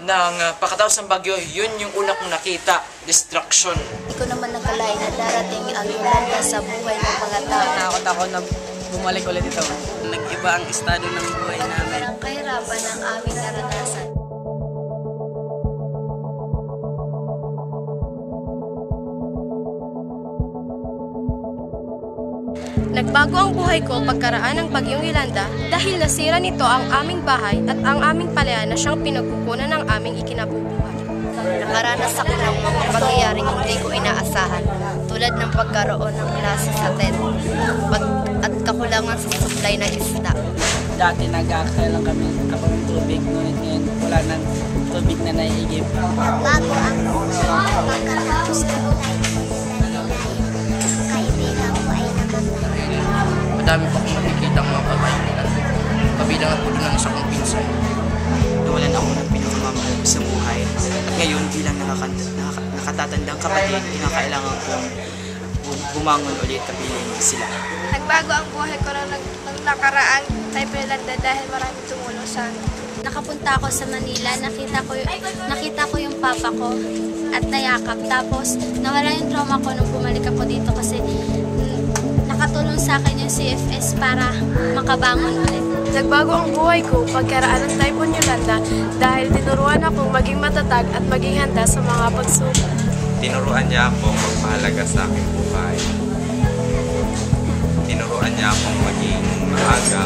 ng pagkatapos ng bagyo, yun yung una kong nakita, destruction. Hindi ko naman nakalain na darating ang Yolanda sa buhay ng mga tao. Natakot ako na bumalik ulit ito. Nag-iba ang estado ng buhay namin. Ang kahirapan ng aming naranasan. Nagbago ang buhay ko pagkaraan ng bagyong Yolanda dahil nasira nito ang aming bahay at ang aming palayan na siyang pinagkukunan ng aming ikinabubuhay. Nakaranas ako ng mga pangyayaring hindi ko inaasahan, tulad ng pagkaroon ng klase sa tent at kakulangan sa supply ng isda. Dati nag-aakyat lang kami kapag ng tubig, ngunit ngayon wala ng tubig na naiigib. Bago ang pagkatapos ng kaibigan ko ay namatay. Madami pa akong nakikita ang mga babae nila. Kabilang at pulo ng isa kong pinsan. Nawalan ako ng pinakamamahal sa buhay. At ngayon, bilang nakatatandang kapatid, kinakailangan kong bumangon ulit kapiling sila. Nagbago ang buhay ko nang nakaraang type Yolanda dahil marami tumulong sa amin. Nakapunta ako sa Manila, nakita ko yung papa ko at nayakap. Tapos nawala yung trauma ko nung bumalik ako dito kasi nakatulong sa akin yung CFS para makabangon ulit. Nagbago ang buhay ko pagkaraan ng Typhoon Yolanda dahil tinuruan akong maging matatag at maging handa sa mga pagsubok. Tinuruan niya akong magpahalaga sa aking buhay. Tinuruan niya akong maging maaga